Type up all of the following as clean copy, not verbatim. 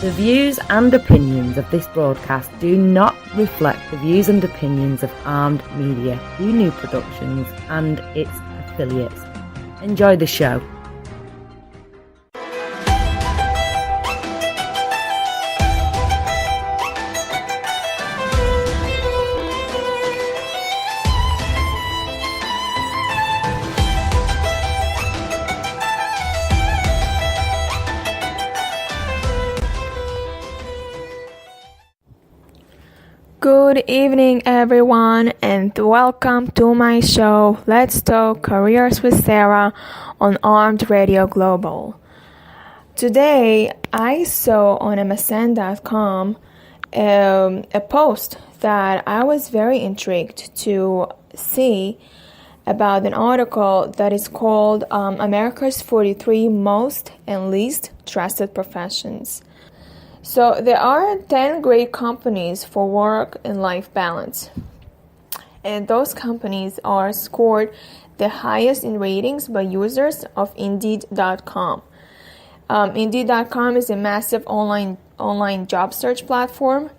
The views and opinions of this broadcast do not reflect the views and opinions of Armed Media, New Productions and its affiliates. Enjoy the show. Good evening, everyone, and welcome to my show, Let's Talk Careers with Sara on Armed Radio Global. Today, I saw on MSN.com a post that I was very intrigued to see about an article that is called America's 43 Most and Least Trusted Professions. So there are 10 great companies for work and life balance. And those companies are scored the highest in ratings by users of Indeed.com. Indeed.com is a massive online job search platform.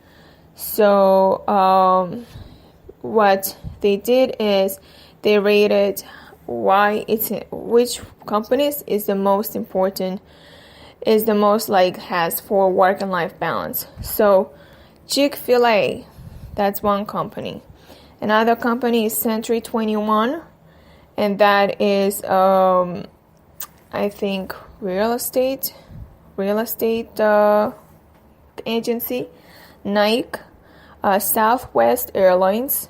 So what they did is they rated which companies is the most important, is the most has for work and life balance. So Chick-fil-A, that's one company. Another company is Century 21, and that is I think real estate agency. Nike, Southwest Airlines,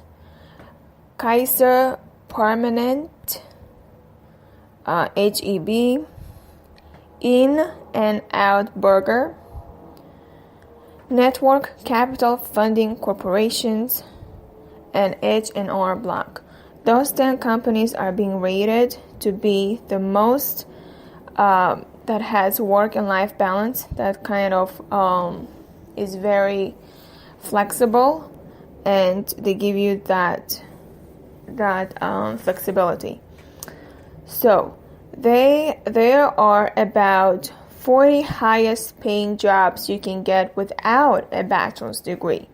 Kaiser Permanente, HEB, In-N-Out Burger, Network Capital Funding Corporations, and H&R Block. Those 10 companies are being rated to be the most that has work and life balance, that kind of is very flexible, and they give you that flexibility. So there are about 40 highest paying jobs you can get without a bachelor's degree.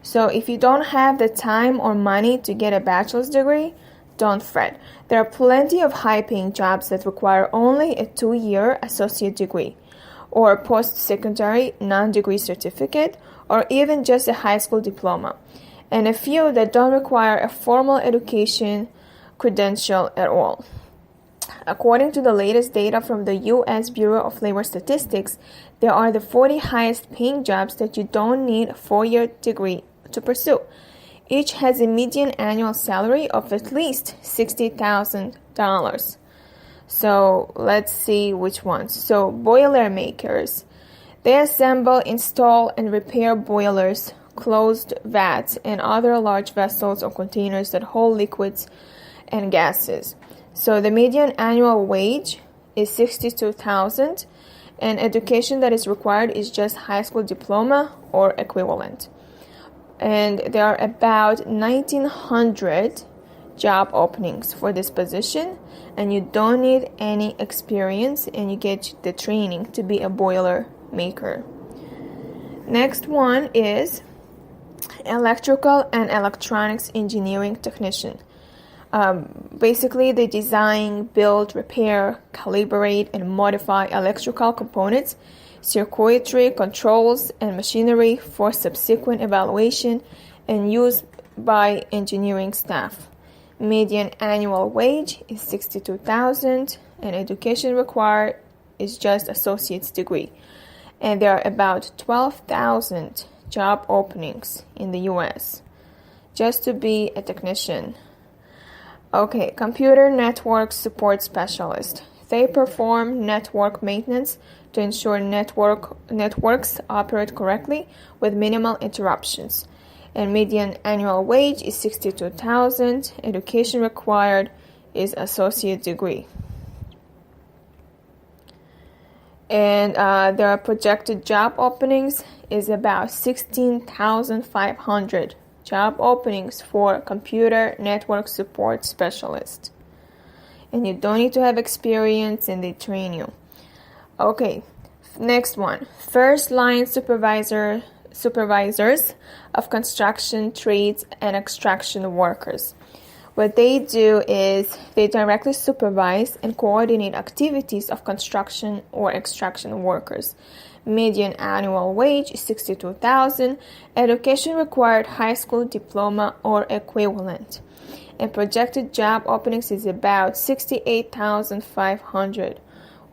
So if you don't have the time or money to get a bachelor's degree, don't fret. There are plenty of high paying jobs that require only a 2-year associate degree or post-secondary non-degree certificate or even just a high school diploma, and a few that don't require a formal education credential at all. According to the latest data from the U.S. Bureau of Labor Statistics, there are the 40 highest paying jobs that you don't need a 4-year degree to pursue. Each has a median annual salary of at least $60,000. So let's see which ones. So boiler makers. They assemble, install, and repair boilers, closed vats, and other large vessels or containers that hold liquids and gases. So the median annual wage is $62,000, and education that is required is just high school diploma or equivalent. And there are about 1,900 job openings for this position, and you don't need any experience, and you get the training to be a boiler maker. Next one is electrical and electronics engineering technician. Basically, they design, build, repair, calibrate, and modify electrical components, circuitry, controls, and machinery for subsequent evaluation and use by engineering staff. Median annual wage is $62,000, and education required is just associate's degree. And there are about 12,000 job openings in the U.S. just to be a technician. Okay, computer network support specialist. They perform network maintenance to ensure networks operate correctly with minimal interruptions. And median annual wage is $62,000. Education required is associate degree. And there are projected job openings is about 16,500 job openings for computer network support specialist. And you don't need to have experience, and they train you. Okay, Next one, first line supervisors of construction trades and extraction workers. What they do is they directly supervise and coordinate activities of construction or extraction workers. Median annual wage is $62,000. Education required high school diploma or equivalent. And projected job openings is about 68,500.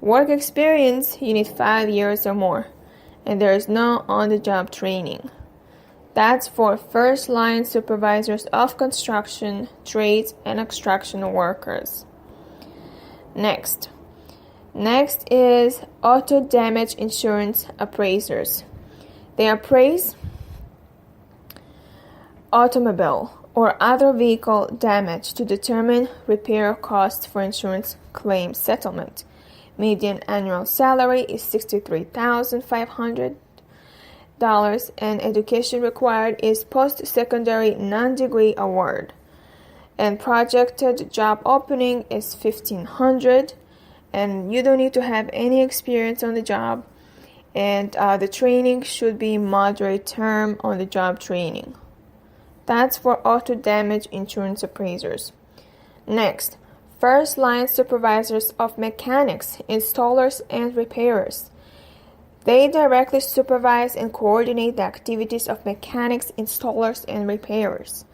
Work experience, you need 5 years or more. And there is no on-the-job training. That's for first-line supervisors of construction, trades, and extraction workers. Next is auto damage insurance appraisers. They appraise automobile or other vehicle damage to determine repair costs for insurance claim settlement. Median annual salary is $63,500. And education required is post-secondary non-degree award. And projected job opening is 1,500, and you don't need to have any experience on the job, and the training should be moderate term on the job training. That's for auto damage insurance appraisers. Next, first line supervisors of mechanics, installers, and repairers. They directly supervise and coordinate the activities of mechanics, installers, and repairers.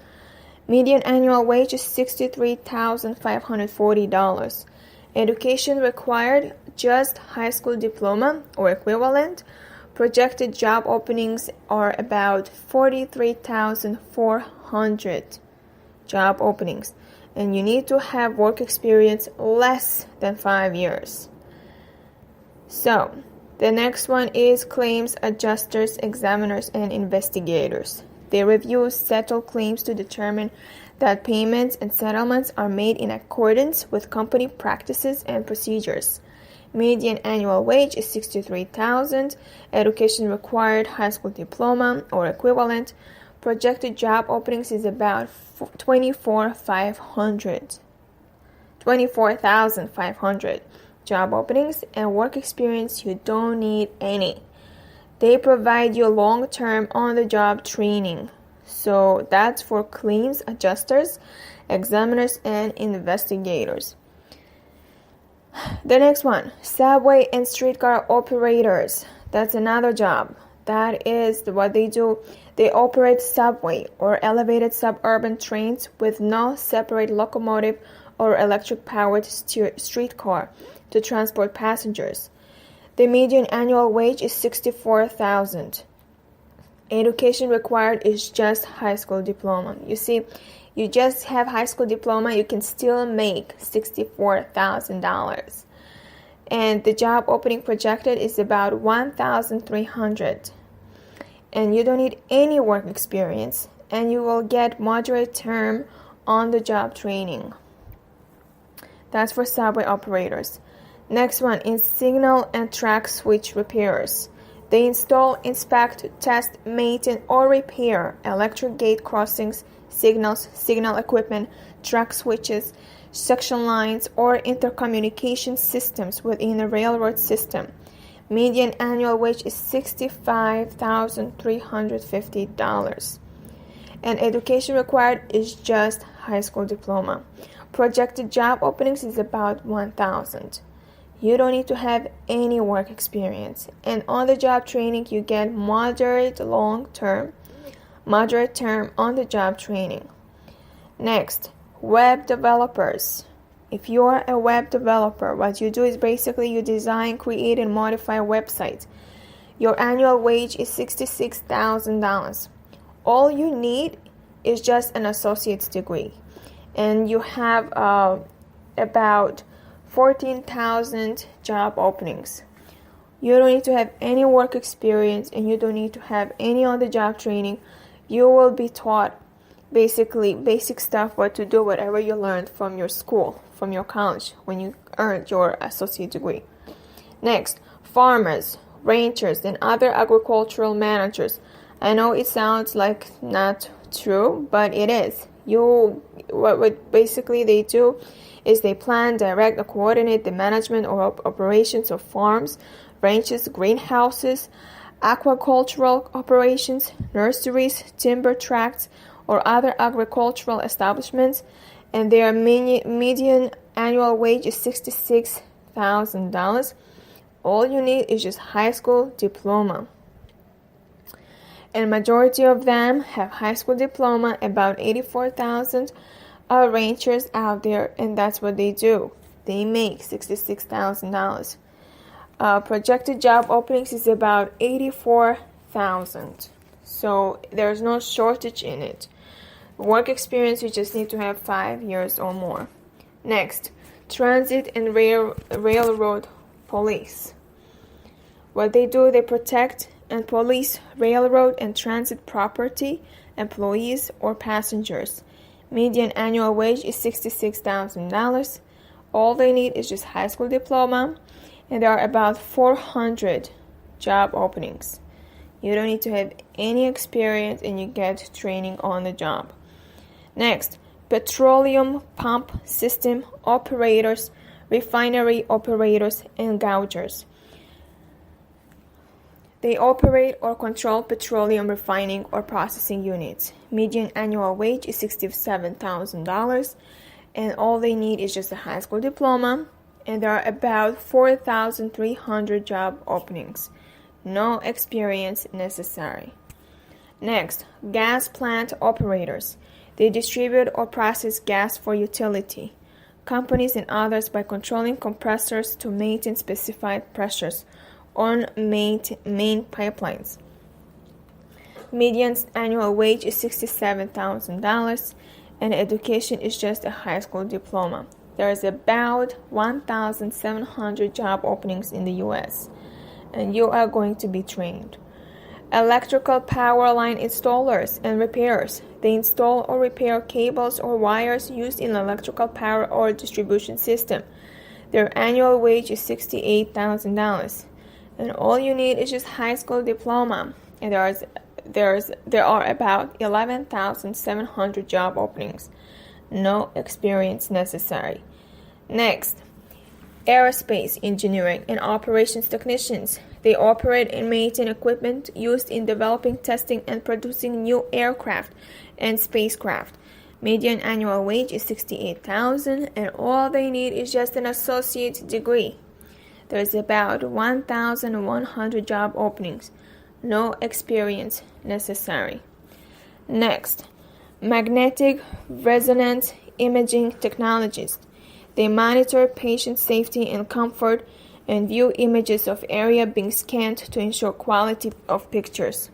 Median annual wage is $63,540. Education required just high school diploma or equivalent. Projected job openings are about 43,400 job openings, and you need to have work experience less than 5 years. So, the next one is claims adjusters, examiners, and investigators. They review settled claims to determine that payments and settlements are made in accordance with company practices and procedures. Median annual wage is $63,000. Education required high school diploma or equivalent. Projected job openings is about 24,500 job openings, and work experience, you don't need any. They provide you long-term on-the-job training. So that's for claims adjusters, examiners, and investigators. The next one, subway and streetcar operators. That's another job. That is what they do. They operate subway or elevated suburban trains with no separate locomotive or electric-powered streetcar to transport passengers. The median annual wage is $64,000. Education required is just high school diploma. You see, you just have high school diploma, you can still make $64,000. And the job opening projected is about 1,300. And you don't need any work experience, and you will get moderate term on the job training. That's for subway operators. Next one is signal and track switch repairers. They install, inspect, test, maintain, or repair electric gate crossings, signals, signal equipment, track switches, section lines, or intercommunication systems within a railroad system. Median annual wage is $65,350. And education required is just high school diploma. Projected job openings is about 1,000. You don't need to have any work experience. And on the job training, you get moderate term on the job training. Next, web developers. If you are a web developer, what you do is basically you design, create, and modify websites. Your annual wage is $66,000. All you need is just an associate's degree. And you have about 14,000 job openings. You don't need to have any work experience, and you don't need to have any on-the-job training. You will be taught basically basic stuff, what to do, whatever you learned from your school, from your college, when you earned your associate degree. Next, farmers, ranchers, and other agricultural managers. I know it sounds like not true, but it is. What basically they do is they plan, direct, or coordinate the management or operations of farms, ranches, greenhouses, aquacultural operations, nurseries, timber tracts, or other agricultural establishments, and their median annual wage is $66,000. All you need is just high school diploma. And majority of them have high school diploma, about 84,000 ranchers out there, and that's what they do. They make $66,000. Projected job openings is about 84,000. So there's no shortage in it. Work experience, you just need to have 5 years or more. Next, transit and railroad police. What they do, they protect and police railroad and transit property, employees, or passengers. Median annual wage is $66,000. All they need is just high school diploma, and there are about 400 job openings. You don't need to have any experience, and you get training on the job. Next, petroleum pump system operators, refinery operators, and gougers. They operate or control petroleum refining or processing units. Median annual wage is $67,000, and all they need is just a high school diploma, and there are about 4,300 job openings. No experience necessary. Next, gas plant operators. They distribute or process gas for utility companies and others by controlling compressors to maintain specified pressures on main pipelines. Median annual wage is $67,000, and education is just a high school diploma. There is about 1,700 job openings in the U.S., and you are going to be trained. Electrical power line installers and repairers. They install or repair cables or wires used in electrical power or distribution system. Their annual wage is $68,000. And all you need is just high school diploma. And there are about 11,700 job openings. No experience necessary. Next, aerospace engineering and operations technicians. They operate and maintain equipment used in developing, testing, and producing new aircraft and spacecraft. Median annual wage is $68,000, and all they need is just an associate degree. There's about 1,100 job openings. No experience necessary. Next, magnetic resonance imaging technologists. They monitor patient safety and comfort and view images of area being scanned to ensure quality of pictures.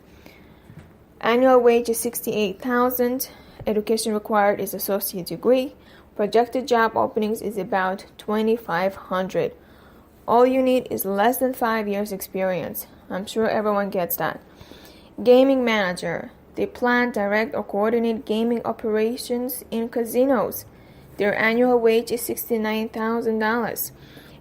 Annual wage is $68,000. Education required is associate degree. Projected job openings is about 2,500. All you need is less than 5 years experience. I'm sure everyone gets that. Gaming manager. They plan, direct, or coordinate gaming operations in casinos. Their annual wage is $69,000.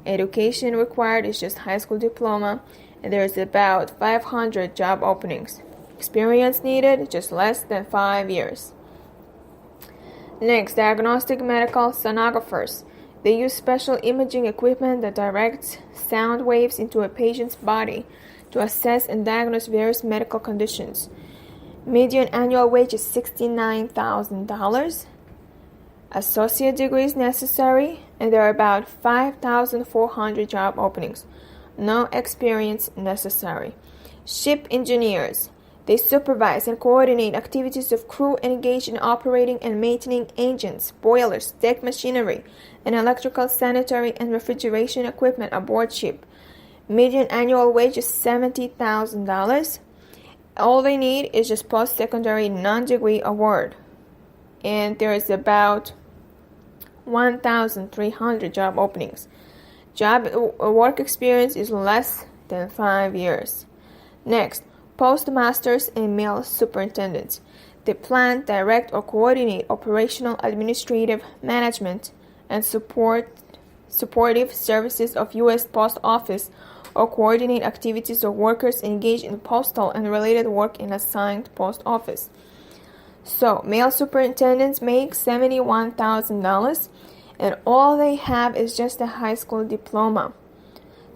Education required is just high school diploma, and there's about 500 job openings. Experience needed, just less than 5 years. Next, diagnostic medical sonographers. They use special imaging equipment that directs sound waves into a patient's body to assess and diagnose various medical conditions. Median annual wage is $69,000. Associate degree is necessary, and there are about 5,400 job openings. No experience necessary. Ship engineers. They supervise and coordinate activities of crew engaged in operating and maintaining engines, boilers, deck machinery, and electrical, sanitary, and refrigeration equipment aboard ship. Median annual wage is $70,000. All they need is just post-secondary non-degree award. And there is about 1,300 job openings. Work experience is less than 5 years. Next, postmasters and mail superintendents. They plan, direct, or coordinate operational, administrative, management, and supportive services of U.S. Post Office, or coordinate activities of workers engaged in postal and related work in assigned post office. So, mail superintendents make $71,000, and all they have is just a high school diploma.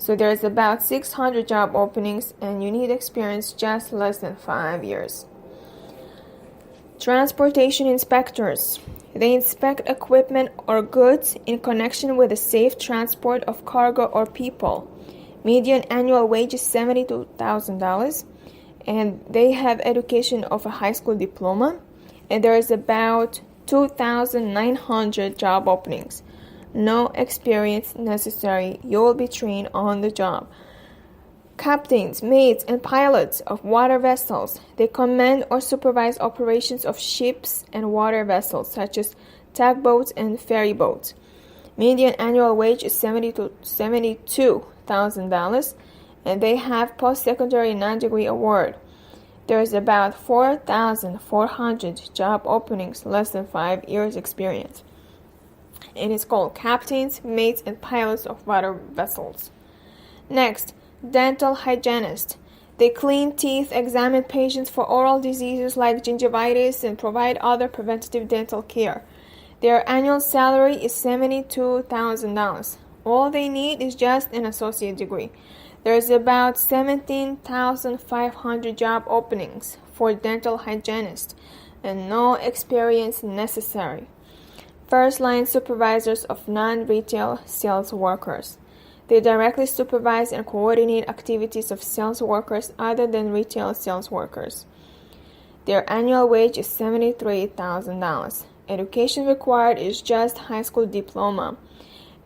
So there's about 600 job openings, and you need experience just less than 5 years. Transportation inspectors. They inspect equipment or goods in connection with the safe transport of cargo or people. Median annual wage is $72,000, and they have education of a high school diploma, and there is about 2,900 job openings. No experience necessary. You will be trained on the job. Captains, maids, and pilots of water vessels. They command or supervise operations of ships and water vessels, such as tugboats and ferry boats. Median annual wage is $72,000, and they have post-secondary non-degree award. There is about 4,400 job openings, less than 5 years experience. And it's called captains, maids, and pilots of water vessels. Next, dental hygienist. They clean teeth, examine patients for oral diseases like gingivitis, and provide other preventative dental care. Their annual salary is $72,000. All they need is just an associate degree. There's about 17,500 job openings for dental hygienists, and no experience necessary. First-line supervisors of non-retail sales workers. They directly supervise and coordinate activities of sales workers other than retail sales workers. Their annual wage is $73,000. Education required is just high school diploma.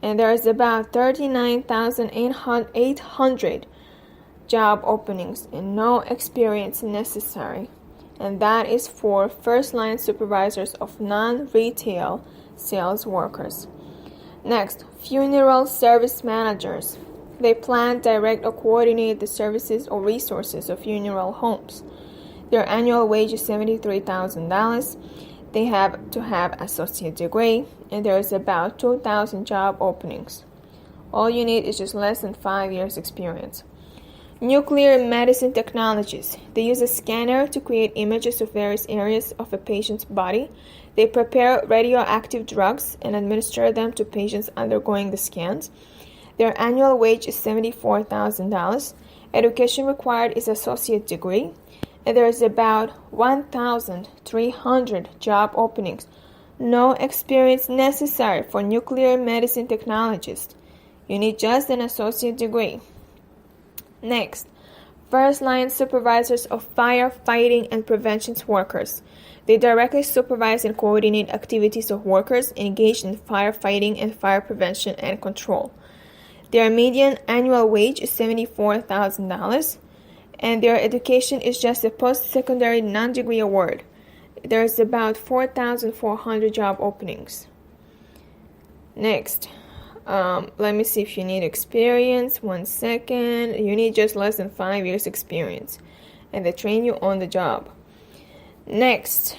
And there is about 39,800 job openings and no experience necessary. And that is for first-line supervisors of non-retail sales workers. Next, funeral service managers. They plan, direct, or coordinate the services or resources of funeral homes. Their annual wage is $73,000. They have to have associate degree, and there is about 2,000 job openings. All you need is just less than 5 years experience. Nuclear medicine technologies. They use a scanner to create images of various areas of a patient's body. They prepare radioactive drugs and administer them to patients undergoing the scans. Their annual wage is $74,000. Education required is associate degree. And there is about 1,300 job openings. No experience necessary for nuclear medicine technologists. You need just an associate degree. Next, first-line supervisors of firefighting and prevention workers. They directly supervise and coordinate activities of workers engaged in firefighting and fire prevention and control. Their median annual wage is $74,000, and their education is just a post-secondary non-degree award. There's about 4,400 job openings. Next, let me see if you need experience. 1 second. You need just less than 5 years experience, and they train you on the job. Next,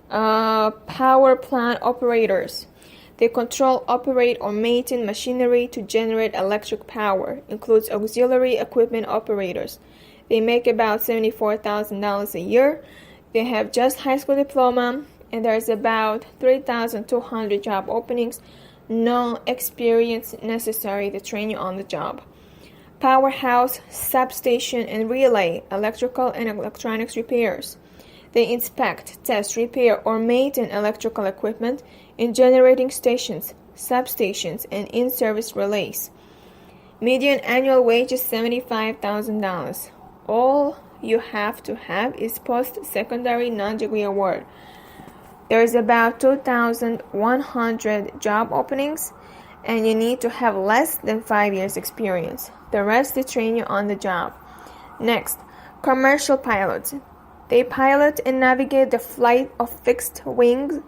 power plant operators. They control, operate, or maintain machinery to generate electric power. Includes auxiliary equipment operators. They make about $74,000 a year. They have just high school diploma, and there's about 3,200 job openings. No experience necessary to train you on the job. Powerhouse, substation, and relay, electrical and electronics repairs. They inspect, test, repair, or maintain electrical equipment in generating stations, substations, and in-service relays. Median annual wage is $75,000. All you have to have is post-secondary non-degree award. There is about 2,100 job openings, and you need to have less than 5 years experience. The rest they train you on the job. Next, commercial pilots. They pilot and navigate the flight of fixed-wing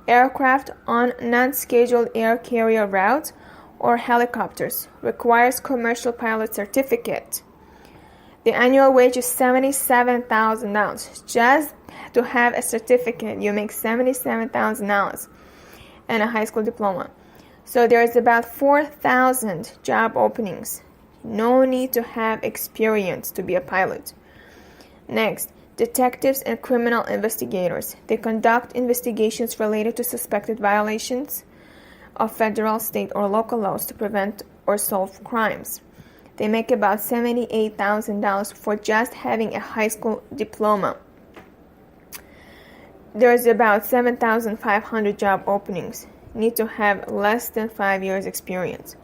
aircraft on non-scheduled air carrier routes or helicopters. Requires commercial pilot certificate. The annual wage is $77,000. Just to have a certificate, you make $77,000 and a high school diploma. So there is about 4,000 job openings. No need to have experience to be a pilot. Next, detectives and criminal investigators. They conduct investigations related to suspected violations of federal, state, or local laws to prevent or solve crimes. They make about $78,000 for just having a high school diploma. There's about 7,500 job openings. Need to have less than 5 years experience.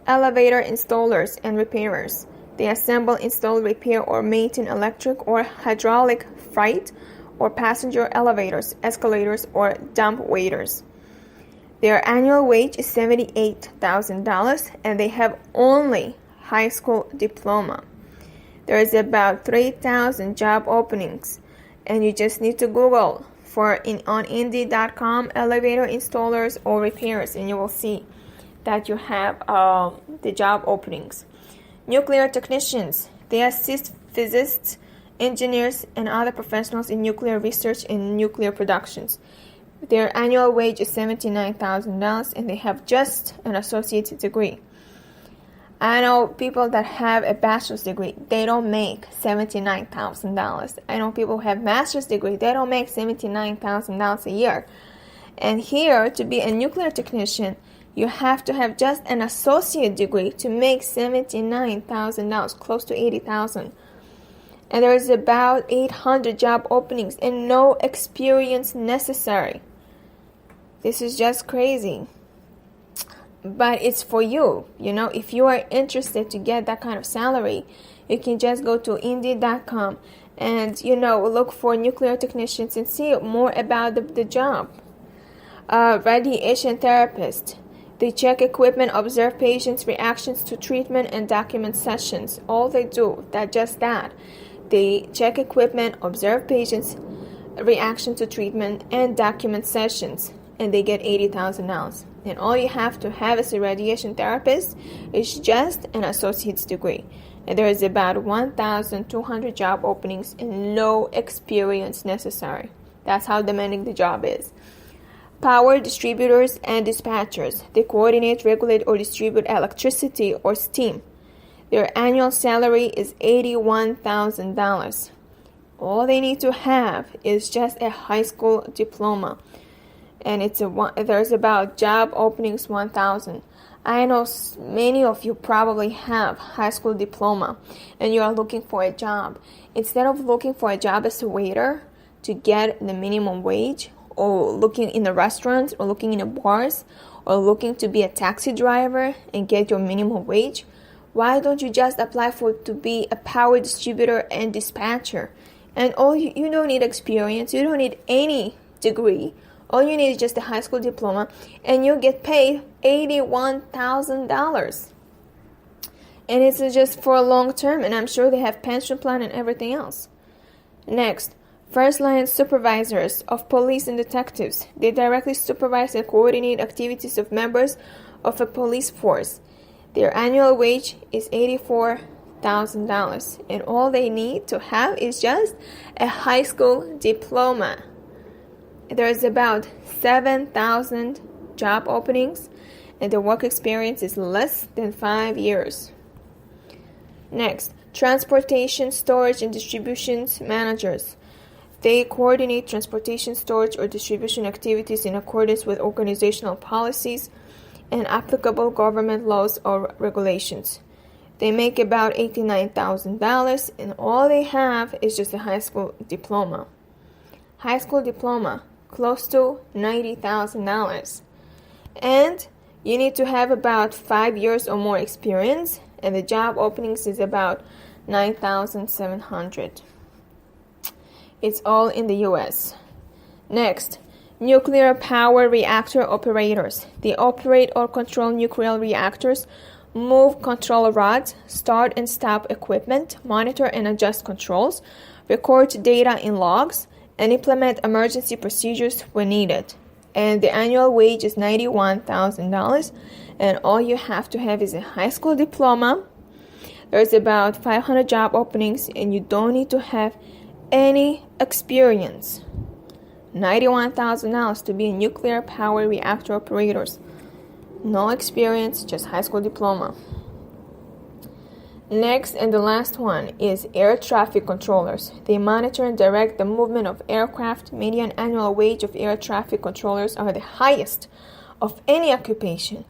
Elevator installers and repairers. They assemble, install, repair, or maintain electric or hydraulic freight or passenger elevators, escalators, or dump waiters. Their annual wage is $78,000 and they have only high school diploma. There is about 3,000 job openings and you just need to Google on Indeed.com elevator installers or repairers and you will see that you have the job openings. Nuclear technicians. They assist physicists, engineers, and other professionals in nuclear research and nuclear productions. Their annual wage is $79,000 and they have just an associate's degree. I know people that have a bachelor's degree, they don't make $79,000. I know people who have master's degree, they don't make $79,000 a year. And here, to be a nuclear technician, you have to have just an associate degree to make $79,000, close to $80,000. And there is about 800 job openings and no experience necessary. This is just crazy. But it's for you. If you are interested to get that kind of salary, you can just go to Indeed.com and, look for nuclear technicians and see more about the job. Radiation therapist. They check equipment, observe patients' reactions to treatment, and document sessions. All they do, just that. They check equipment, observe patients' reaction to treatment, and document sessions. And they get $80,000. And all you have to have as a radiation therapist is just an associate's degree. And there is about 1,200 job openings and no experience necessary. That's how demanding the job is. Power distributors and dispatchers. They coordinate, regulate, or distribute electricity or steam. Their annual salary is $81,000. All they need to have is just a high school diploma. And there's about job openings 1,000. I know many of you probably have high school diploma and you are looking for a job. Instead of looking for a job as a waiter to get the minimum wage, or looking in the restaurants, or looking in the bars, or looking to be a taxi driver and get your minimum wage, why don't you just apply to be a power distributor and dispatcher? And you don't need experience, you don't need any degree. All you need is just a high school diploma, and you get paid $81,000. And it's just for a long term, and I'm sure they have pension plan and everything else. Next, first line supervisors of police and detectives. They directly supervise and coordinate activities of members of a police force. Their annual wage is $84,000, and all they need to have is just a high school diploma. There's about 7,000 job openings, and the work experience is less than 5 years. Next, transportation, storage, and distribution managers. They coordinate transportation, storage, or distribution activities in accordance with organizational policies and applicable government laws or regulations. They make about $89,000, and all they have is just a high school diploma. High school diploma, close to $90,000. And you need to have about 5 years or more experience, and the job openings is about 9,700. It's all in the US. Next, nuclear power reactor operators. They operate or control nuclear reactors, move control rods, start and stop equipment, monitor and adjust controls, record data in logs, and implement emergency procedures when needed. And the annual wage is $91,000, and all you have to have is a high school diploma. There's about 500 job openings, and you don't need to have any experience. $91,000 to be a nuclear power reactor operators. No experience, just high school diploma. Next and the last one is air traffic controllers. They monitor and direct the movement of aircraft. Median annual wage of air traffic controllers are the highest of any occupation.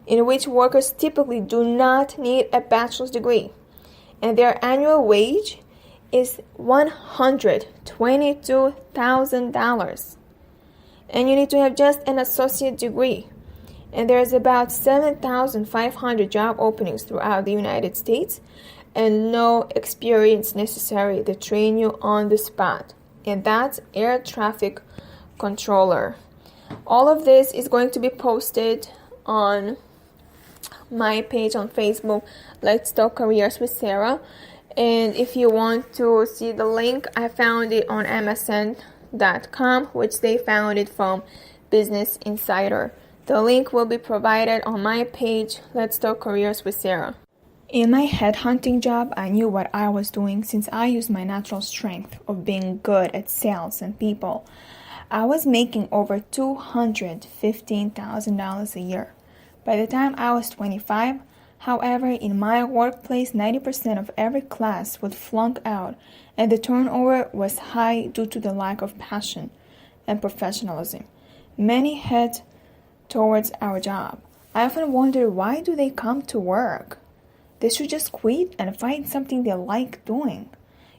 in which workers typically do not need a bachelor's degree, and their annual wage is $122,000. And you need to have just an associate degree. And there's about 7,500 job openings throughout the United States, and no experience necessary. They train you on the spot. And that's air traffic controller. All of this is going to be posted on my page on Facebook, Let's Talk Careers with Sarah. And if you want to see the link, I found it on MSN.com, which they found it from Business Insider. The link will be provided on my page, Let's Talk Careers with Sarah. In my headhunting job, I knew what I was doing since I used my natural strength of being good at sales and people. I was making over $215,000 a year. By the time I was 25, however, in my workplace, 90% of every class would flunk out, and the turnover was high due to the lack of passion and professionalism. Many head towards our job. I often wonder, why do they come to work? They should just quit and find something they like doing.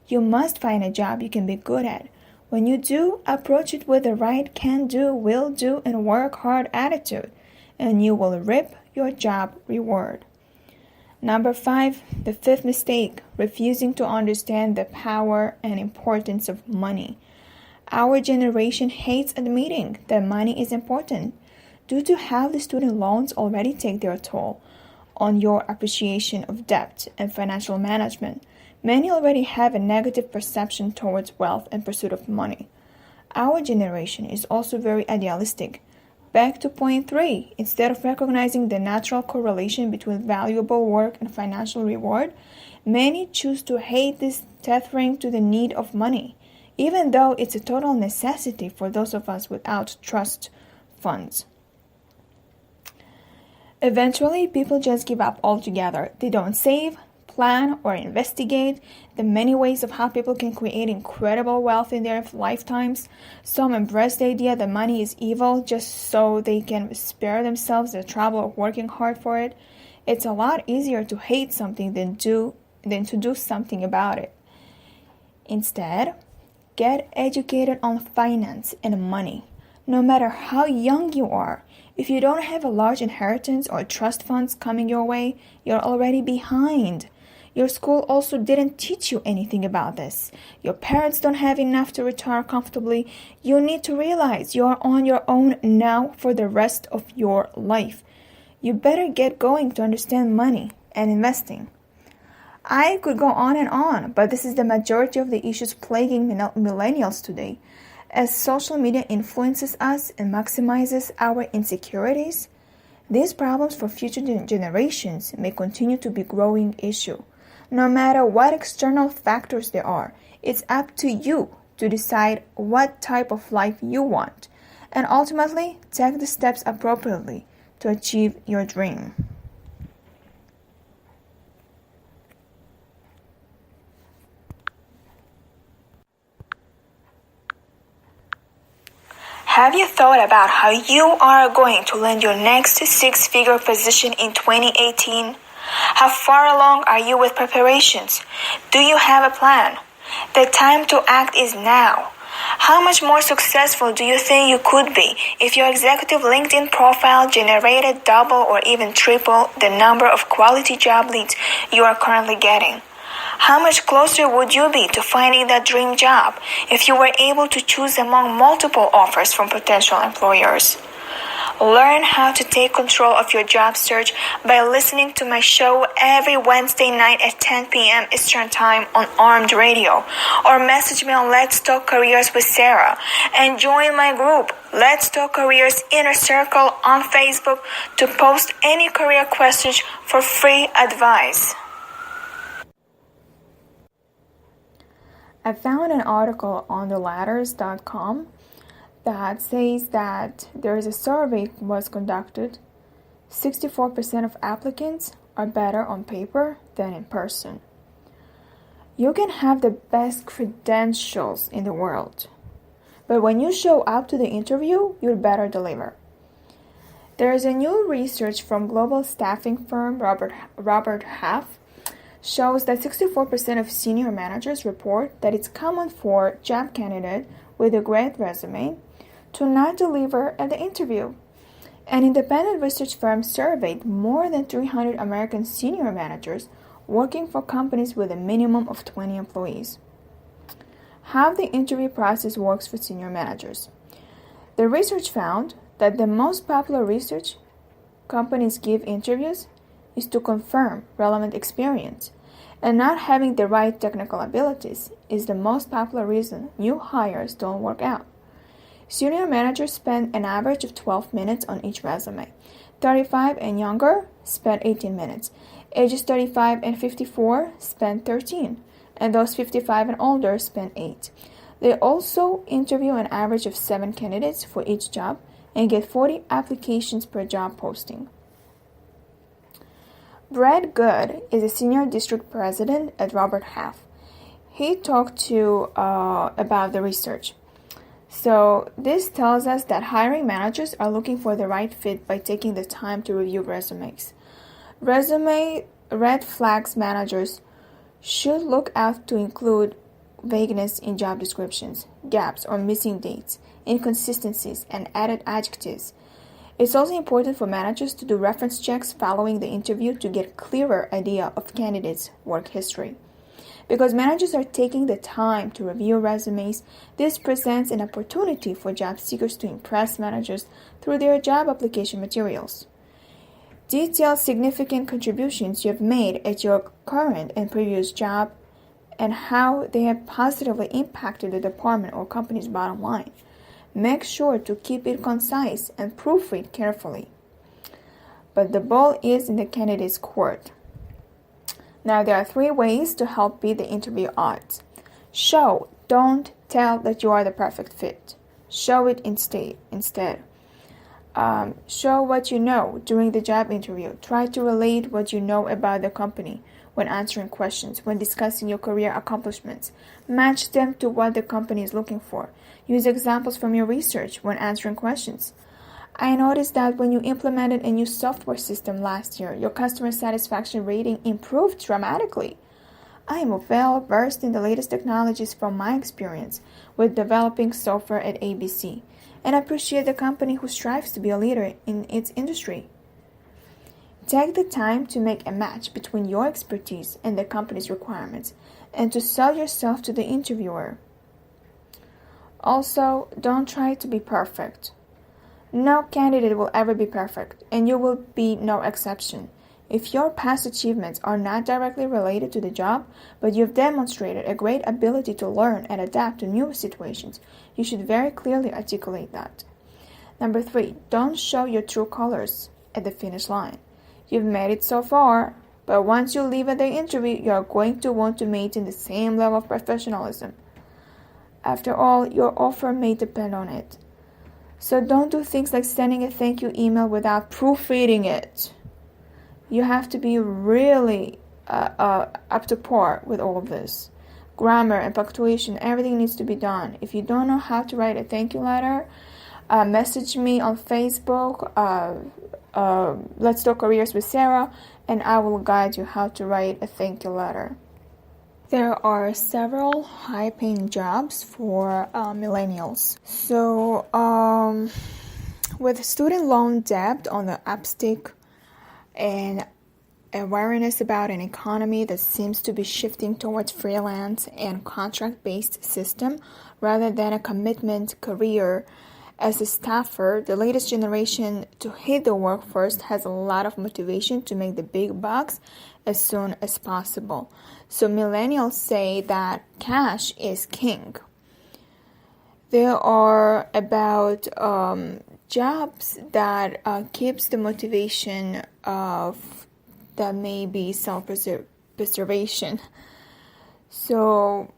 You must find a job you can be good at. When you do, approach it with the right can-do, will-do, and work-hard attitude, and you will reap your job reward. Number 5, the fifth mistake, refusing to understand the power and importance of money. Our generation hates admitting that money is important. Due to how the student loans already take their toll on your appreciation of debt and financial management, many already have a negative perception towards wealth and pursuit of money. Our generation is also very idealistic. Back to point 3, instead of recognizing the natural correlation between valuable work and financial reward, many choose to hate this tethering to the need of money, even though it's a total necessity for those of us without trust funds. Eventually, people just give up altogether. They don't save, plan, or investigate the many ways of how people can create incredible wealth in their lifetimes. Some embrace the idea that money is evil just so they can spare themselves the trouble of working hard for it. It's a lot easier to hate something than to do something about it. Instead, get educated on finance and money. No matter how young you are, if you don't have a large inheritance or trust funds coming your way, you're already behind. Your school also didn't teach you anything about this. Your parents don't have enough to retire comfortably. You need to realize you're on your own now for the rest of your life. You better get going to understand money and investing. I could go on, but this is the majority of the issues plaguing millennials today. As social media influences us and maximizes our insecurities, these problems for future generations may continue to be a growing issue. No matter what external factors there are, it's up to you to decide what type of life you want, and ultimately take the steps appropriately to achieve your dream. Have you thought about how you are going to land your next six-figure position in 2018? How far along are you with preparations? Do you have a plan? The time to act is now. How much more successful do you think you could be if your executive LinkedIn profile generated double or even triple the number of quality job leads you are currently getting? How much closer would you be to finding that dream job if you were able to choose among multiple offers from potential employers? Learn how to take control of your job search by listening to my show every Wednesday night at 10 p.m. Eastern Time on Armed Radio, or message me on Let's Talk Careers with Sarah, and join my group, Let's Talk Careers Inner Circle, on Facebook to post any career questions for free advice. I found an article on theladders.com that says that there is a survey was conducted. 64% of applicants are better on paper than in person. You can have the best credentials in the world, but when you show up to the interview, you'd better deliver. There is a new research from global staffing firm Robert Half shows that 64% of senior managers report that it's common for job candidates with a great resume to not deliver at the interview. An independent research firm surveyed more than 300 American senior managers working for companies with a minimum of 20 employees. How the interview process works for senior managers. The research found that the most popular research companies give interviews is to confirm relevant experience, and not having the right technical abilities is the most popular reason new hires don't work out. Senior managers spend an average of 12 minutes on each resume. 35 and younger spend 18 minutes. Ages 35 and 54 spend 13, and those 55 and older spend 8. They also interview an average of 7 candidates for each job and get 40 applications per job posting. Brad Good is a senior district president at Robert Half. He talked about the research. So this tells us that hiring managers are looking for the right fit by taking the time to review resumes. Resume red flags managers should look out to include vagueness in job descriptions, gaps or missing dates, inconsistencies, and added adjectives. It's also important for managers to do reference checks following the interview to get a clearer idea of candidates' work history. Because managers are taking the time to review resumes, this presents an opportunity for job seekers to impress managers through their job application materials. Detail significant contributions you have made at your current and previous job and how they have positively impacted the department or company's bottom line. Make sure to keep it concise and proofread carefully. But the ball is in the candidate's court. Now, there are 3 ways to help beat the interview odds. Show, don't tell that you are the perfect fit. Show it instead. Show what you know during the job interview. Try to relate what you know about the company when answering questions, when discussing your career accomplishments. Match them to what the company is looking for. Use examples from your research when answering questions. I noticed that when you implemented a new software system last year, your customer satisfaction rating improved dramatically. I am well versed in the latest technologies from my experience with developing software at ABC, and appreciate the company who strives to be a leader in its industry. Take the time to make a match between your expertise and the company's requirements, and to sell yourself to the interviewer. Also, don't try to be perfect. No candidate will ever be perfect, and you will be no exception. If your past achievements are not directly related to the job, but you've demonstrated a great ability to learn and adapt to new situations, you should very clearly articulate that. Number 3, don't show your true colors at the finish line. You've made it so far, but once you leave at the interview, you are going to want to maintain the same level of professionalism. After all, your offer may depend on it. So don't do things like sending a thank you email without proofreading it. You have to be really up to par with all of this. Grammar and punctuation, everything needs to be done. If you don't know how to write a thank you letter, message me on Facebook, Let's Talk Careers with Sarah, and I will guide you how to write a thank you letter. There are several high-paying jobs for millennials. So, with student loan debt on the upstick and awareness about an economy that seems to be shifting towards freelance and contract-based system rather than a commitment career as a staffer, the latest generation to hit the workforce has a lot of motivation to make the big bucks as soon as possible. So millennials say that cash is king. There are about jobs that keeps the motivation of that may be self-preservation. So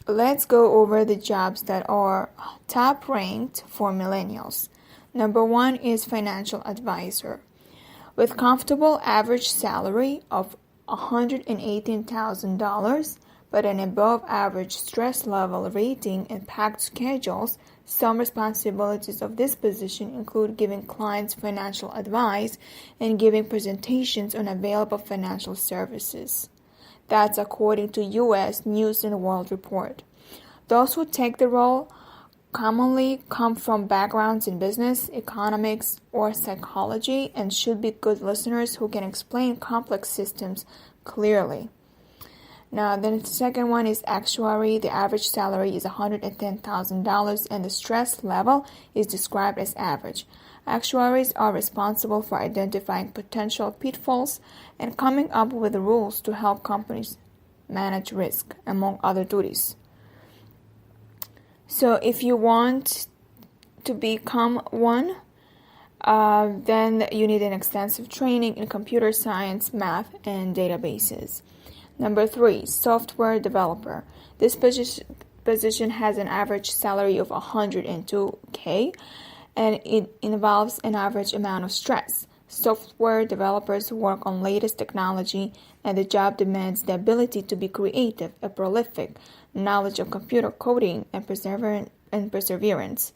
let's go over the jobs that are top ranked for millennials. Number 1 is financial advisor. With comfortable average salary of $118,000, but an above-average stress level rating and packed schedules. Some responsibilities of this position include giving clients financial advice and giving presentations on available financial services. That's according to U.S. News and World Report. Those who take the role commonly come from backgrounds in business, economics, or psychology and should be good listeners who can explain complex systems clearly. Now, then the second one is actuary. The average salary is $110,000 and the stress level is described as average. Actuaries are responsible for identifying potential pitfalls and coming up with rules to help companies manage risk, among other duties. So if you want to become one, then you need an extensive training in computer science, math, and databases. Number 3, software developer. This position has an average salary of $102K, and it involves an average amount of stress. Software developers work on latest technology, and the job demands the ability to be creative and prolific, knowledge of computer coding, and perseverance,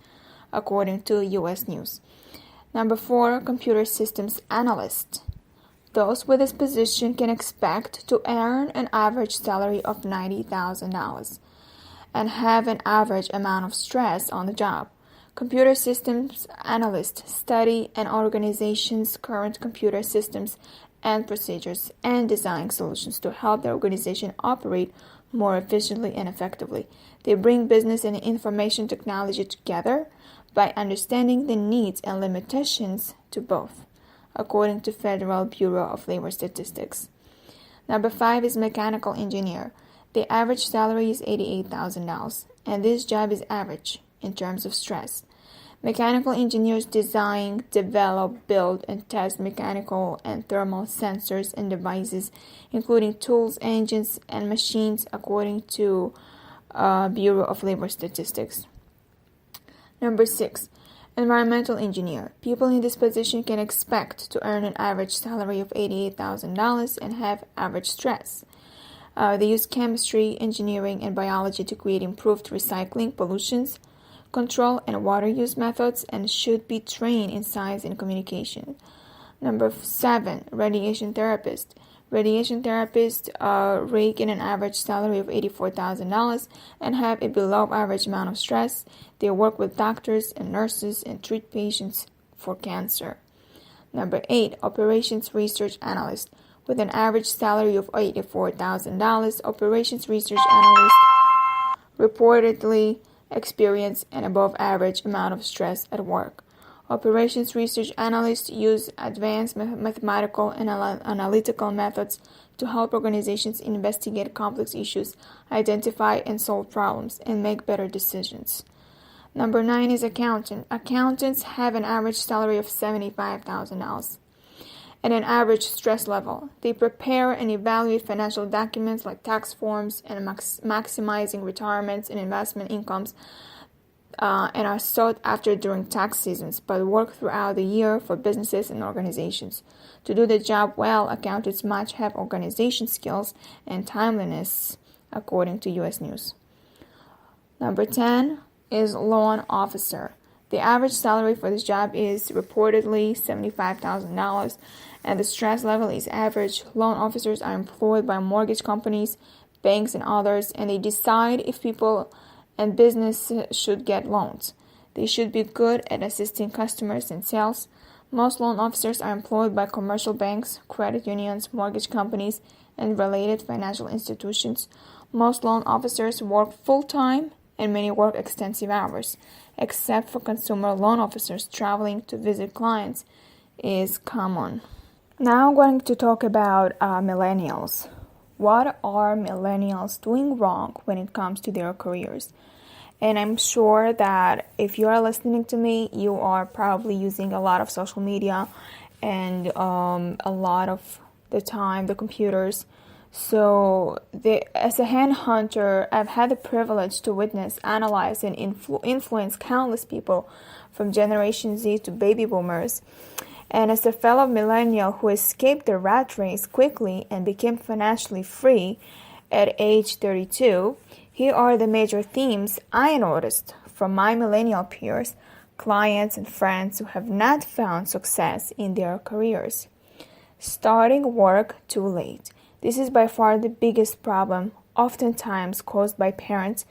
according to U.S. News. Number 4, computer systems analyst. Those with this position can expect to earn an average salary of $90,000 and have an average amount of stress on the job. Computer systems analysts study an organization's current computer systems and procedures and design solutions to help the organization operate more efficiently and effectively. They bring business and information technology together by understanding the needs and limitations to both, according to Federal Bureau of Labor Statistics. Number 5 is mechanical engineer. The average salary is $88,000, and this job is average in terms of stress. Mechanical engineers design, develop, build, and test mechanical and thermal sensors and devices, including tools, engines, and machines, according to Bureau of Labor Statistics. Number 6, environmental engineer. People in this position can expect to earn an average salary of $88,000 and have average stress. They use chemistry, engineering, and biology to create improved recycling, pollutions, control, and water use methods, and should be trained in science and communication. Number 7, radiation therapist. Radiation therapists rake in an average salary of $84,000 and have a below average amount of stress. They work with doctors and nurses and treat patients for cancer. Number 8, operations research analyst. With an average salary of $84,000, operations research analysts reportedly experience an above average amount of stress at work. Operations research analysts use advanced mathematical and analytical methods to help organizations investigate complex issues, identify and solve problems, and make better decisions. Number 9 is accountant. Accountants have an average salary of $75,000 and an average stress level. They prepare and evaluate financial documents like tax forms and maximizing retirements and investment incomes and are sought after during tax seasons, but work throughout the year for businesses and organizations. To do the job well, accountants must have organization skills and timeliness, according to U.S. News. Number 10 is loan officer. The average salary for this job is reportedly $75,000, and the stress level is average. Loan officers are employed by mortgage companies, banks, and others, and they decide if people and business should get loans. They should be good at assisting customers in sales. Most loan officers are employed by commercial banks, credit unions, mortgage companies, and related financial institutions. Most loan officers work full-time, and many work extensive hours, except for consumer loan officers traveling to visit clients is common. Now I'm going to talk about millennials. What are millennials doing wrong when it comes to their careers? And I'm sure that if you are listening to me, you are probably using a lot of social media and a lot of the time the computers. So as a headhunter, I've had the privilege to witness, analyze, and influence countless people from Generation Z to baby boomers. And as a fellow millennial who escaped the rat race quickly and became financially free, at age 32, here are the major themes I noticed from my millennial peers, clients, and friends who have not found success in their careers. Starting work too late. This is by far the biggest problem, oftentimes caused by parents.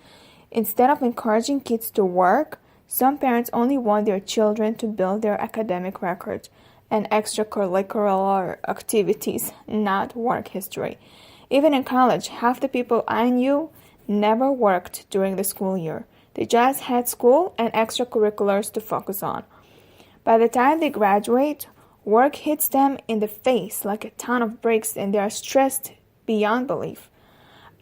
Instead of encouraging kids to work, some parents only want their children to build their academic record and extracurricular activities, not work history. Even in college, half the people I knew never worked during the school year. They just had school and extracurriculars to focus on. By the time they graduate, work hits them in the face like a ton of bricks and they are stressed beyond belief.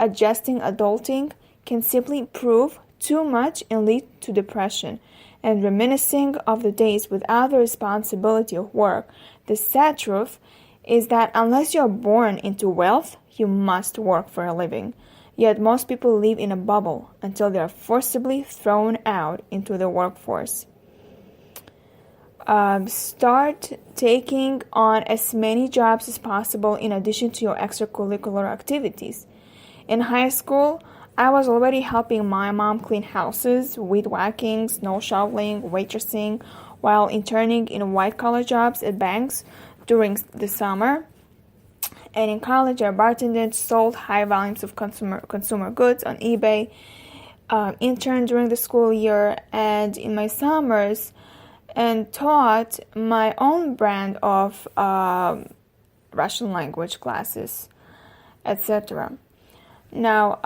Adjusting adulting can simply prove too much and lead to depression and reminiscing of the days without the responsibility of work. The sad truth is that unless you are born into wealth, you must work for a living. Yet most people live in a bubble until they are forcibly thrown out into the workforce. Start taking on as many jobs as possible in addition to your extracurricular activities. In high school, I was already helping my mom clean houses, weed whacking, snow shoveling, waitressing, while interning in white-collar jobs at banks during the summer. And in college, I bartended, sold high volumes of consumer goods on eBay, interned during the school year, and in my summers, and taught my own brand of Russian language classes, etc. Now,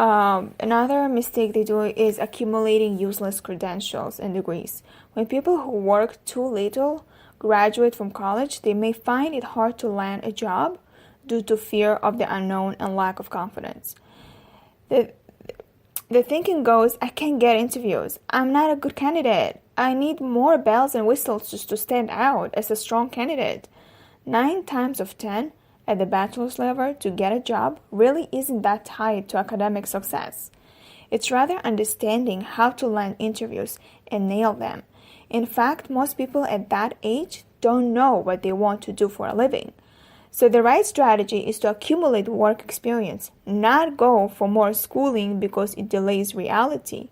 another mistake they do is accumulating useless credentials and degrees. When people who work too little graduate from college, they may find it hard to land a job due to fear of the unknown and lack of confidence. The thinking goes, I can't get interviews. I'm not a good candidate. I need more bells and whistles just to stand out as a strong candidate. 9 times of 10, at the bachelor's level to get a job really isn't that tied to academic success. It's rather understanding how to land interviews and nail them. In fact, most people at that age don't know what they want to do for a living. So the right strategy is to accumulate work experience, not go for more schooling because it delays reality.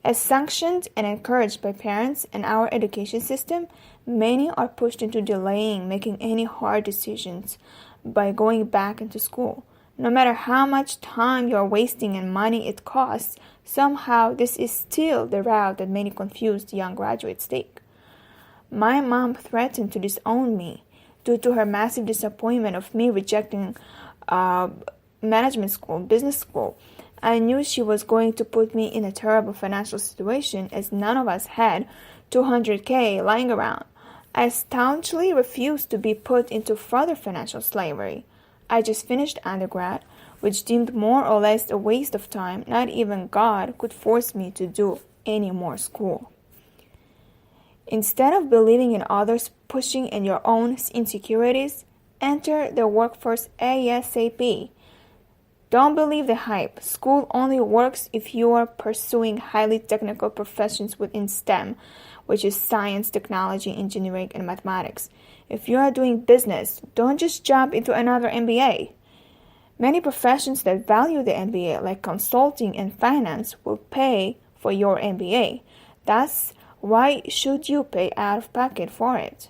As sanctioned and encouraged by parents and our education system, many are pushed into delaying making any hard decisions by going back into school. No matter how much time you are wasting and money it costs, somehow this is still the route that many confused young graduates take. My mom threatened to disown me due to her massive disappointment of me rejecting management school, business school. I knew she was going to put me in a terrible financial situation as none of us had $200K lying around. I staunchly refused to be put into further financial slavery. I just finished undergrad, which deemed more or less a waste of time. Not even God could force me to do any more school. Instead of believing in others, pushing in your own insecurities, enter the workforce ASAP. Don't believe the hype. School only works if you are pursuing highly technical professions within STEM, which is science, technology, engineering, and mathematics. If you are doing business, don't just jump into another MBA. Many professions that value the MBA, like consulting and finance, will pay for your MBA. Thus, why should you pay out of pocket for it?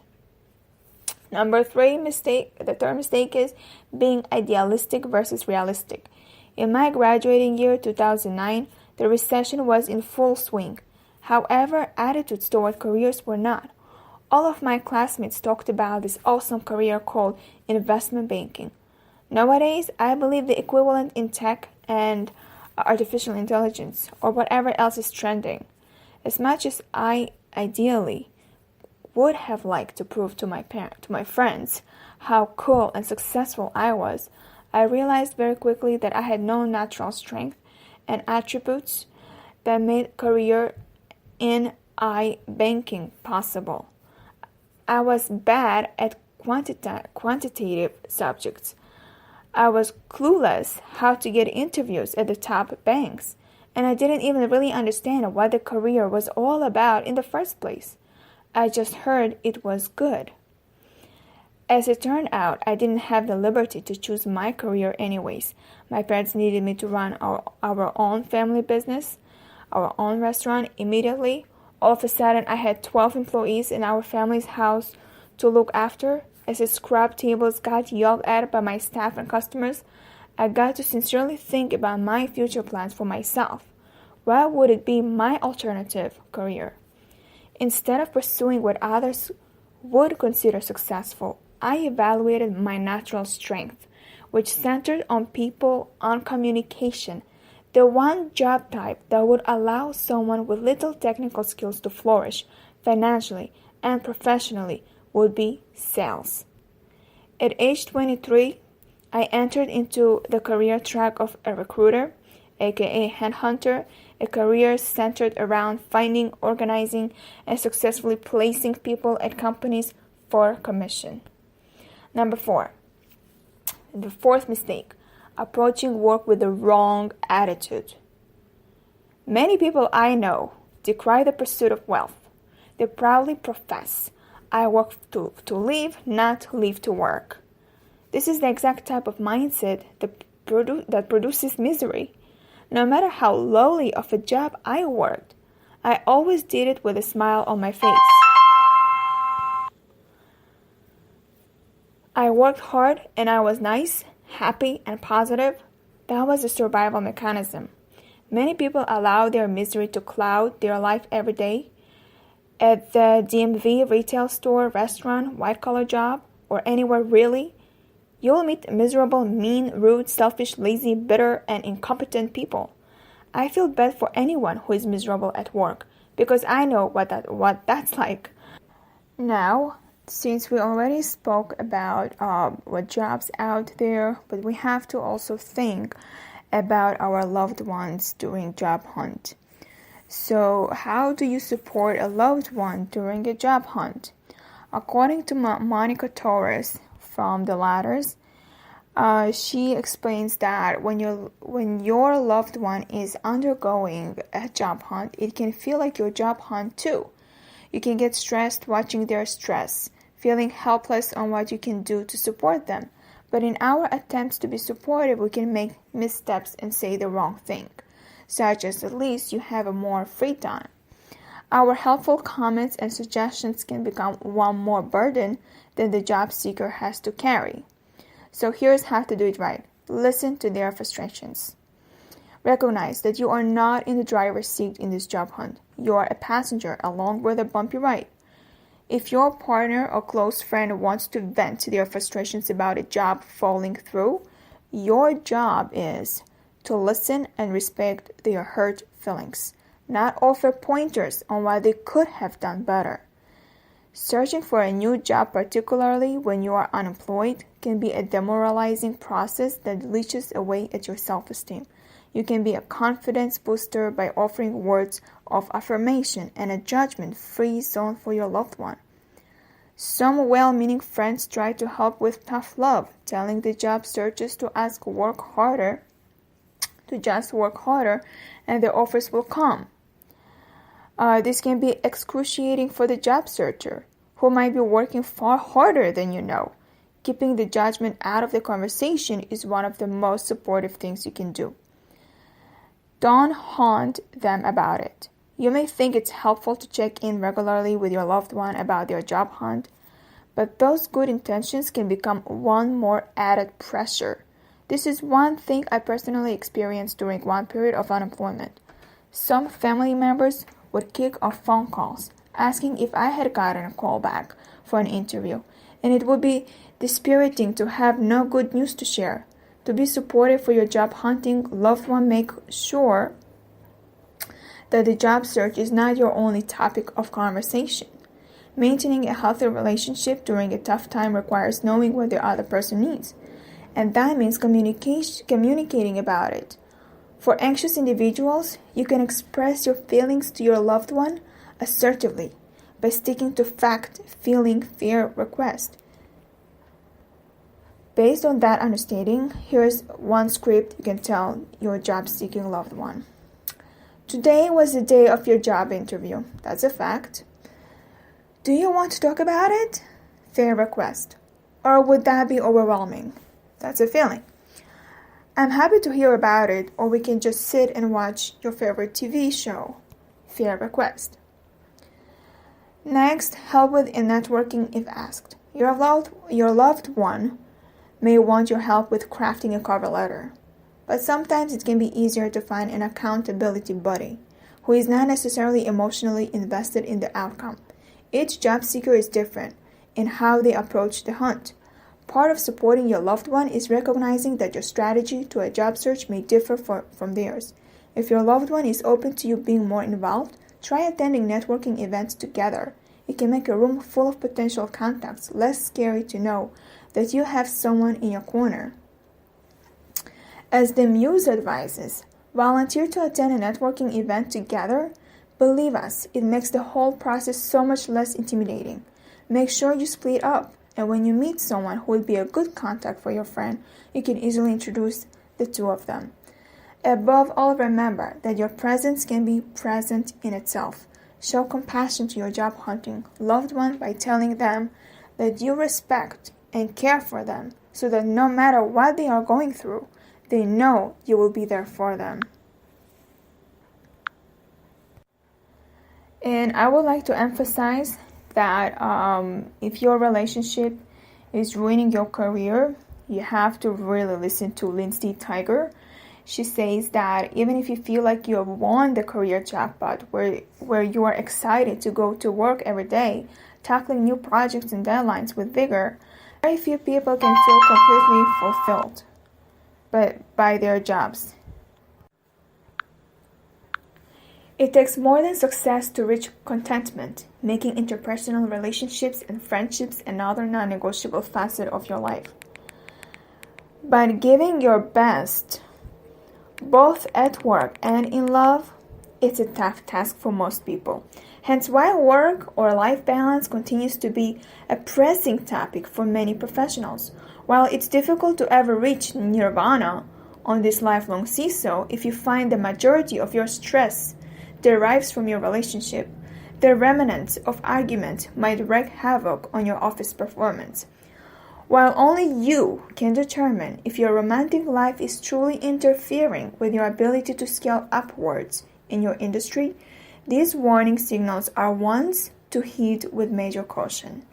The third mistake is being idealistic versus realistic. In my graduating year, 2009, the recession was in full swing. However, attitudes toward careers were not. All of my classmates talked about this awesome career called investment banking. Nowadays, I believe the equivalent in tech and artificial intelligence or whatever else is trending. As much as I ideally would have liked to prove to my friends how cool and successful I was, I realized very quickly that I had no natural strength and attributes that made career in banking possible. I was bad at quantitative subjects. I was clueless how to get interviews at the top banks, and I didn't even really understand what the career was all about in the first place. I just heard it was good. As it turned out, I didn't have the liberty to choose my career anyways. My parents needed me to run our own family business, our own restaurant immediately. All of a sudden, I had 12 employees in our family's house to look after. As the scrub tables got yelled at by my staff and customers, I got to sincerely think about my future plans for myself. What would it be my alternative career? Instead of pursuing what others would consider successful, I evaluated my natural strength, which centered on people, on communication. The one job type that would allow someone with little technical skills to flourish financially and professionally would be sales. At age 23, I entered into the career track of a recruiter, aka headhunter, a career centered around finding, organizing, and successfully placing people at companies for commission. Number 4. The fourth mistake, approaching work with the wrong attitude. Many people I know decry the pursuit of wealth. They proudly profess, I work to live, not live to work. This is the exact type of mindset that produces misery. No matter how lowly of a job I worked, I always did it with a smile on my face. I worked hard and I was nice, happy, and positive. That was a survival mechanism. Many people allow their misery to cloud their life every day. At the DMV, retail store, restaurant, white-collar job, or anywhere really, you'll meet miserable, mean, rude, selfish, lazy, bitter, and incompetent people. I feel bad for anyone who is miserable at work because I know what that's like. Now, since we already spoke about what jobs out there, but we have to also think about our loved ones during job hunt. So, how do you support a loved one during a job hunt? According to Monica Torres from The Ladders, she explains that when your loved one is undergoing a job hunt, it can feel like your job hunt too. You can get stressed watching their stress, feeling helpless on what you can do to support them. But in our attempts to be supportive, we can make missteps and say the wrong thing, such as at least you have a more free time. Our helpful comments and suggestions can become one more burden than the job seeker has to carry. So here's how to do it right. Listen to their frustrations. Recognize that you are not in the driver's seat in this job hunt. You are a passenger along with a bumpy ride. If your partner or close friend wants to vent their frustrations about a job falling through, your job is to listen and respect their hurt feelings, not offer pointers on what they could have done better. Searching for a new job, particularly when you are unemployed, can be a demoralizing process that leaches away at your self-esteem. You can be a confidence booster by offering words of affirmation and a judgment-free zone for your loved one. Some well-meaning friends try to help with tough love, telling the job searchers to just work harder, and their offers will come. This can be excruciating for the job searcher, who might be working far harder than you know. Keeping the judgment out of the conversation is one of the most supportive things you can do. Don't haunt them about it. You may think it's helpful to check in regularly with your loved one about their job hunt, but those good intentions can become one more added pressure. This is one thing I personally experienced during one period of unemployment. Some family members would kick off phone calls, asking if I had gotten a call back for an interview, and it would be dispiriting to have no good news to share. To be supportive for your job hunting loved one, make sure that the job search is not your only topic of conversation. Maintaining a healthy relationship during a tough time requires knowing what the other person needs, and that means communicating about it. For anxious individuals, you can express your feelings to your loved one assertively by sticking to fact, feeling, fear, request. Based on that understanding, here's one script you can tell your job-seeking loved one. Today was the day of your job interview. That's a fact. Do you want to talk about it? Fair request. Or would that be overwhelming? That's a feeling. I'm happy to hear about it, or we can just sit and watch your favorite TV show. Fair request. Next, help with networking if asked. Your loved one may want your help with crafting a cover letter, but sometimes it can be easier to find an accountability buddy who is not necessarily emotionally invested in the outcome. Each job seeker is different in how they approach the hunt. Part of supporting your loved one is recognizing that your strategy to a job search may differ from theirs. If your loved one is open to you being more involved, try attending networking events together. It can make a room full of potential contacts less scary to know that you have someone in your corner. As the Muse advises, volunteer to attend a networking event together. Believe us, it makes the whole process so much less intimidating. Make sure you split up, and when you meet someone who would be a good contact for your friend, you can easily introduce the two of them. Above all, remember that your presence can be present in itself. Show compassion to your job hunting loved one by telling them that you respect and care for them so that no matter what they are going through, they know you will be there for them. And I would like to emphasize that if your relationship is ruining your career, you have to really listen to Lindsay Tiger. She says that even if you feel like you have won the career jackpot, where you are excited to go to work every day, tackling new projects and deadlines with vigor, very few people can feel completely fulfilled by their jobs. It takes more than success to reach contentment, making interpersonal relationships and friendships another non-negotiable facet of your life. But giving your best, both at work and in love, it's a tough task for most people. Hence why work or life balance continues to be a pressing topic for many professionals. While it's difficult to ever reach nirvana on this lifelong seesaw, if you find the majority of your stress derives from your relationship, the remnants of argument might wreak havoc on your office performance. While only you can determine if your romantic life is truly interfering with your ability to scale upwards in your industry, these warning signals are ones to heed with major caution.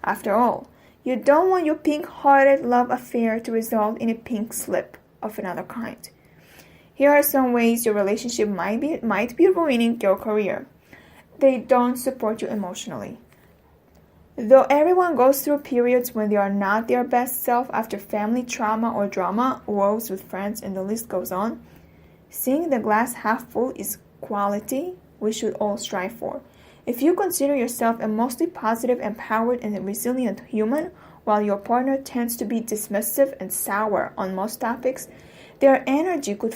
After all, you don't want your pink-hearted love affair to result in a pink slip of another kind. Here are some ways your relationship might be ruining your career. They don't support you emotionally. Though everyone goes through periods when they are not their best self after family trauma or drama, woes with friends, and the list goes on, seeing the glass half full is quality we should all strive for. If you consider yourself a mostly positive, empowered, and resilient human, while your partner tends to be dismissive and sour on most topics, their energy could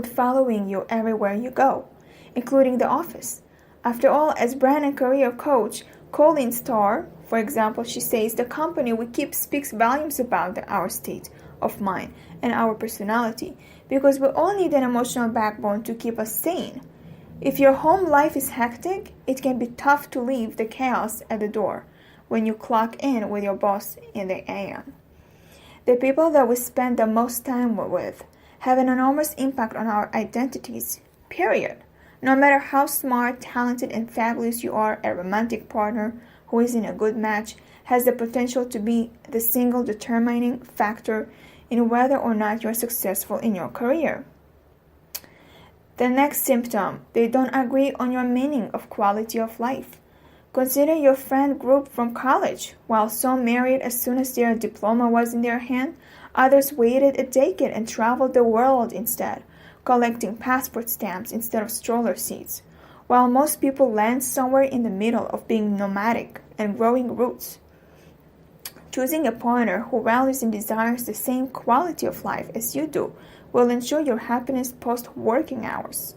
following you everywhere you go, including the office. After all, as brand and career coach Colleen Starr, for example, she says the company we keep speaks volumes about our state of mind and our personality, because we all need an emotional backbone to keep us sane. If your home life is hectic, it can be tough to leave the chaos at the door when you clock in with your boss in the AM. The people that we spend the most time with have an enormous impact on our identities, period. No matter how smart, talented, and fabulous you are, a romantic partner who is in a good match has the potential to be the single determining factor in whether or not you are successful in your career. The next symptom, they don't agree on your meaning of quality of life. Consider your friend group from college. While some married as soon as their diploma was in their hand, others waited a decade and traveled the world instead, collecting passport stamps instead of stroller seats. While most people land somewhere in the middle of being nomadic and growing roots. Choosing a partner who values and desires the same quality of life as you do will ensure your happiness post-working hours.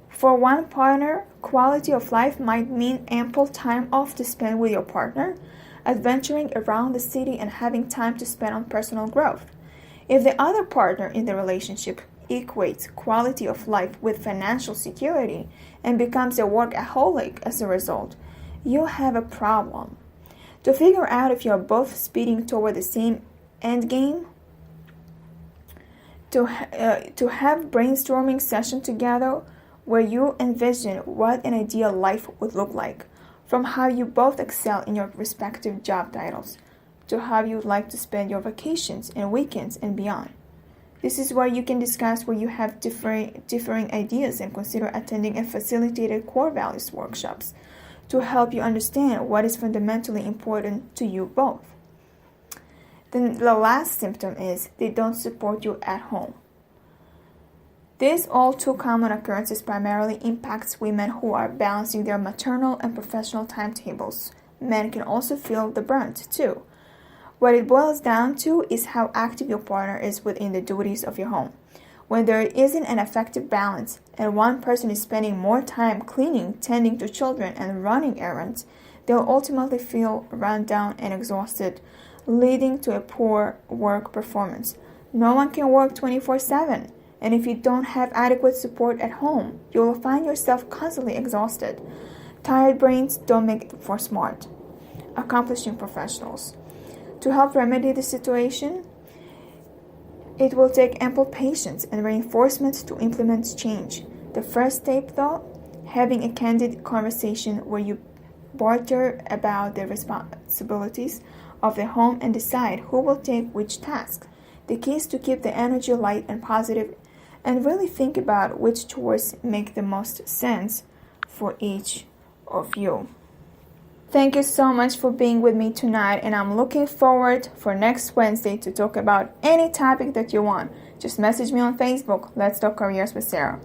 For one partner, quality of life might mean ample time off to spend with your partner, adventuring around the city, and having time to spend on personal growth. If the other partner in the relationship equates quality of life with financial security and becomes a workaholic as a result, you have a problem. To figure out if you're both speeding toward the same end game, to have brainstorming session together where you envision what an ideal life would look like, from how you both excel in your respective job titles, to how you'd like to spend your vacations and weekends and beyond. This is where you can discuss where you have differing ideas and consider attending a facilitated core values workshops to help you understand what is fundamentally important to you both. Then the last symptom is they don't support you at home. This all too common occurrence primarily impacts women who are balancing their maternal and professional timetables. Men can also feel the brunt too. What it boils down to is how active your partner is within the duties of your home. When there isn't an effective balance and one person is spending more time cleaning, tending to children, and running errands, they'll ultimately feel run down and exhausted, leading to a poor work performance. No one can work 24/7, and if you don't have adequate support at home, you will find yourself constantly exhausted. Tired brains don't make for smart, accomplishing professionals. To help remedy the situation, it will take ample patience and reinforcement to implement change. The first step, though, having a candid conversation where you barter about the responsibilities of the home and decide who will take which task. The key is to keep the energy light and positive and really think about which chores make the most sense for each of you. Thank you so much for being with me tonight, and I'm looking forward for next Wednesday to talk about any topic that you want. Just message me on Facebook. Let's Talk Careers with Sarah.